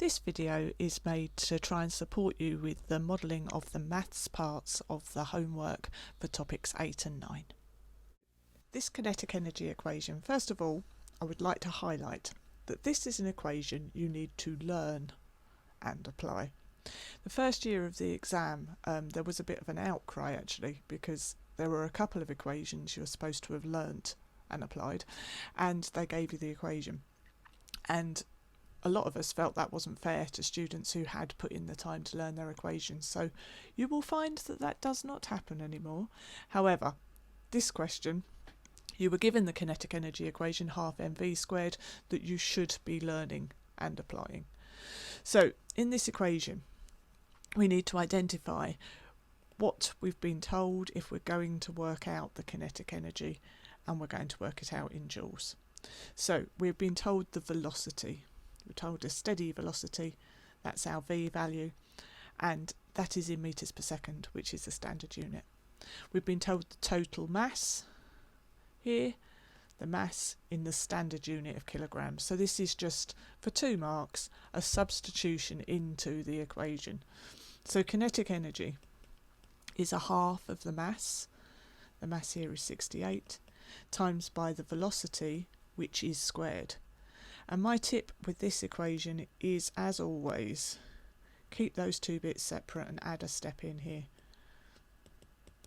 This video is made to try and support you with the modelling of the maths parts of the homework for topics 8 and 9. This kinetic energy equation, first of all, I would like to highlight that this is an equation you need to learn and apply. The first year of the exam there was a bit of an outcry actually, because there were a couple of equations you were supposed to have learnt and applied, and they gave you the equation, and a lot of us felt that wasn't fair to students who had put in the time to learn their equations. So you will find that that does not happen anymore. However, this question, you were given the kinetic energy equation half mv squared that you should be learning and applying. So in this equation we need to identify what we've been told if we're going to work out the kinetic energy, and we're going to work it out in joules. So we've been told the velocity. We're told a steady velocity, that's our v value, and that is in meters per second, which is the standard unit. We've been told the total mass here, the mass in the standard unit of kilograms. So this is just, for 2 marks, a substitution into the equation. So kinetic energy is a half of the mass here is 68, times by the velocity, which is squared. And my tip with this equation is, as always, keep those two bits separate and add a step in here.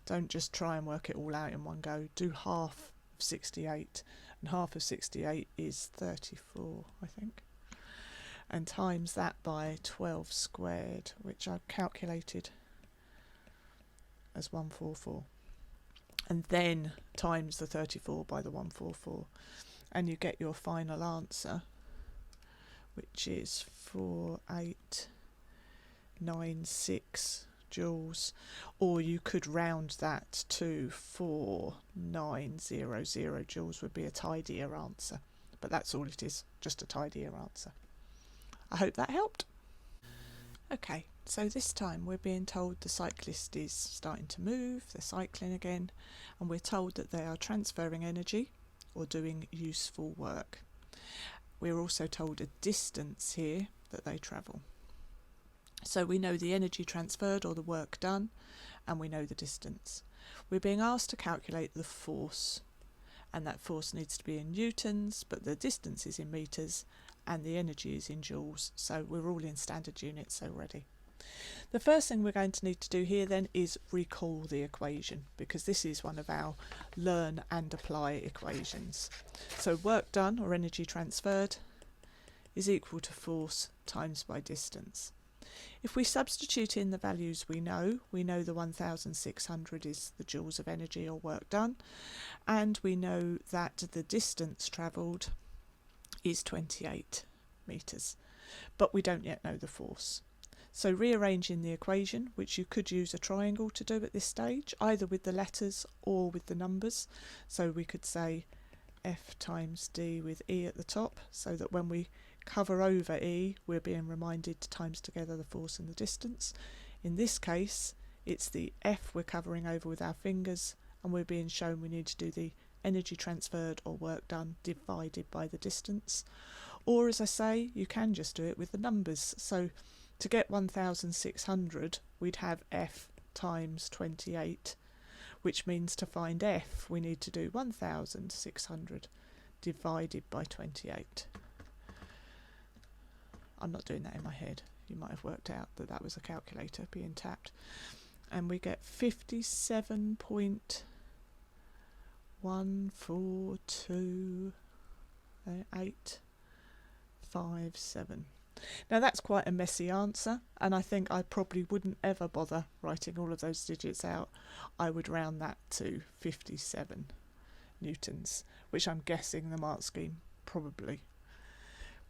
Don't just try and work it all out in one go. Do half of 68, and half of 68 is 34, I think. And times that by 12 squared, which I've calculated as 144. And then times the 34 by the 144. And you get your final answer, which is 4896 joules, or you could round that to 4900 joules would be a tidier answer, but that's all it is, just a tidier answer. I hope that helped. Okay, so this time we're being told the cyclist is starting to move, they're cycling again, and we're told that they are transferring energy or doing useful work. We're also told a distance here that they travel. So we know the energy transferred or the work done, and we know the distance. We're being asked to calculate the force, and that force needs to be in newtons, but the distance is in meters and the energy is in joules, so we're all in standard units already. The first thing we're going to need to do here then is recall the equation, because this is one of our learn and apply equations. So work done or energy transferred is equal to force times by distance. If we substitute in the values we know the 1600 is the joules of energy or work done, and we know that the distance travelled is 28 metres, but we don't yet know the force. So rearranging the equation, which you could use a triangle to do at this stage, either with the letters or with the numbers. So we could say F times D with E at the top, so that when we cover over E, we're being reminded to times together the force and the distance. In this case, it's the F we're covering over with our fingers, and we're being shown we need to do the energy transferred or work done divided by the distance. Or, as I say, you can just do it with the numbers. So to get 1600, we'd have F times 28, which means to find F we need to do 1600 divided by 28. I'm not doing that in my head. You might have worked out that that was a calculator being tapped. And we get 57.142,857. Now that's quite a messy answer, and I think I probably wouldn't ever bother writing all of those digits out. I would round that to 57 newtons, which I'm guessing the mark scheme probably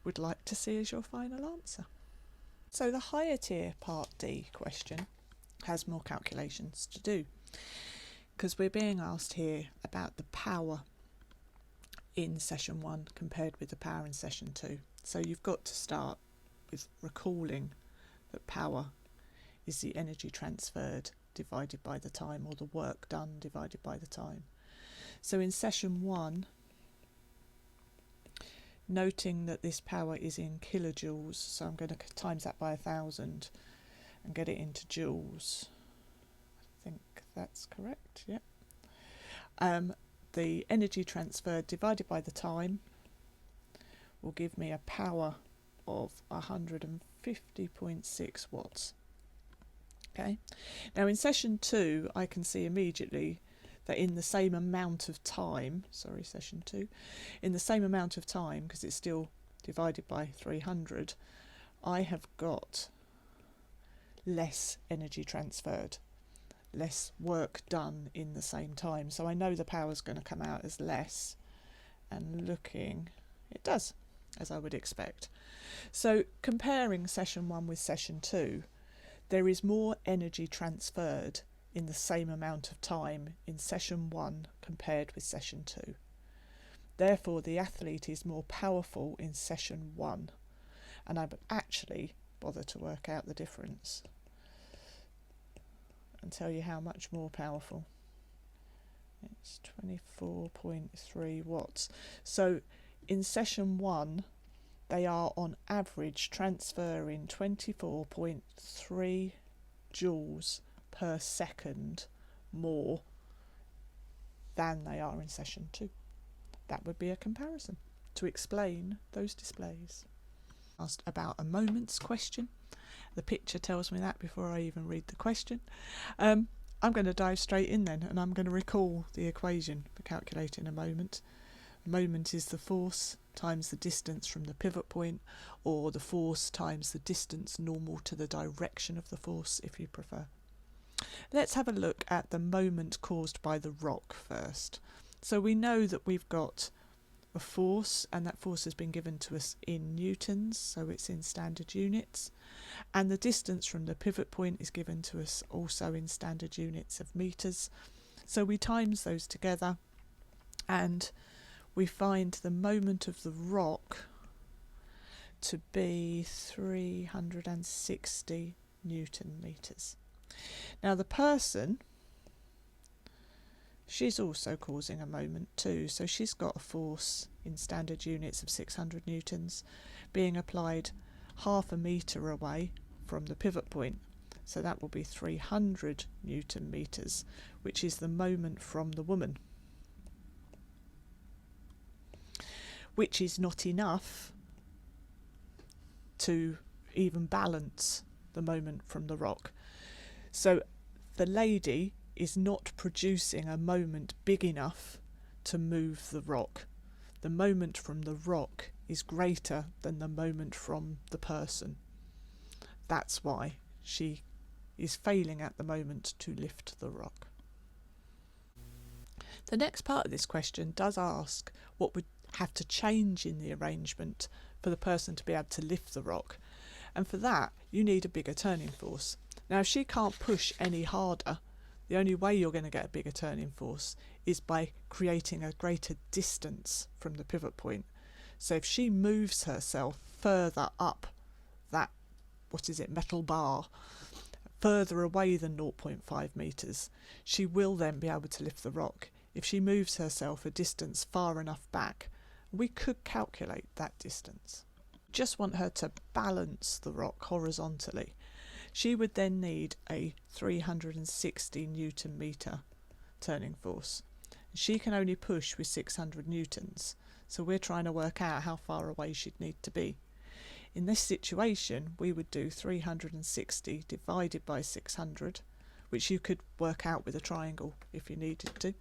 would like to see as your final answer. So the higher tier part D question has more calculations to do, because we're being asked here about the power in session 1 compared with the power in session 2. So you've got to start with recalling that power is the energy transferred divided by the time, or the work done divided by the time. So in session 1 noting that this power is in kilojoules, so I'm going to times that by 1,000 and get it into joules. I think that's correct, yeah. The energy transferred divided by the time will give me a power of 150.6 watts. Okay, now in session 2 I can see immediately that in the same amount of time, session 2, in the same amount of time, because it's still divided by 300, I have got less energy transferred, less work done in the same time. So I know the power's going to come out as less, and looking, it does, as I would expect. So comparing session 1 with session 2, there is more energy transferred in the same amount of time in session 1 compared with session 2. Therefore, the athlete is more powerful in session 1, and I would actually bother to work out the difference and tell you how much more powerful. It's 24.3 watts. So in session 1, they are on average transferring 24.3 joules per second more than they are in session 2. That would be a comparison to explain those displays. Asked about a moments question. The picture tells me that before I even read the question. I'm going to dive straight in then, and I'm going to recall the equation for calculating a moment. A moment is the force times the distance from the pivot point, or the force times the distance normal to the direction of the force, if you prefer. Let's have a look at the moment caused by the rock first. So we know that we've got a force, and that force has been given to us in newtons, so it's in standard units, and the distance from the pivot point is given to us also in standard units of meters. So we times those together and we find the moment of the rock to be 360 newton meters. Now the person, she's also causing a moment too, so she's got a force in standard units of 600 newtons being applied half a metre away from the pivot point, so that will be 300 newton meters, which is the moment from the woman, which is not enough to even balance the moment from the rock. So the lady is not producing a moment big enough to move the rock. The moment from the rock is greater than the moment from the person. That's why she is failing at the moment to lift the rock. The next part of this question does ask what would have to change in the arrangement for the person to be able to lift the rock, and for that you need a bigger turning force. Now if she can't push any harder, the only way you're going to get a bigger turning force is by creating a greater distance from the pivot point. So if she moves herself further up that, metal bar, further away than 0.5 meters, she will then be able to lift the rock. If she moves herself a distance far enough back, we could calculate that distance. Just want her to balance the rock horizontally. She would then need a 360 newton meter turning force. She can only push with 600 newtons, so we're trying to work out how far away she'd need to be. In this situation, we would do 360 divided by 600, which you could work out with a triangle if you needed to.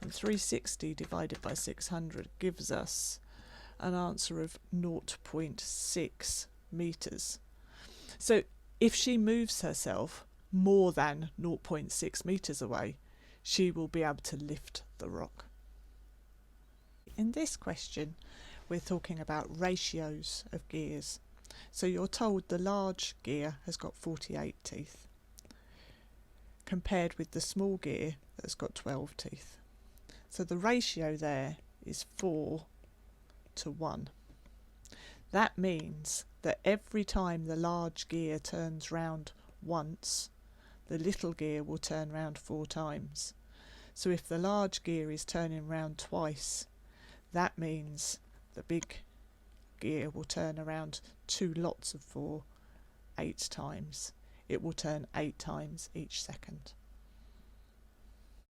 And 360 divided by 600 gives us an answer of 0.6 meters. So if she moves herself more than 0.6 meters away, she will be able to lift the rock. In this question, we're talking about ratios of gears. So you're told the large gear has got 48 teeth, compared with the small gear that's got 12 teeth. So the ratio there is 4 to 1. That means that every time the large gear turns round once, the little gear will turn round 4 times. So if the large gear is turning round twice, that means the big gear will turn around 2 lots of 4 8 times. It will turn 8 times each second.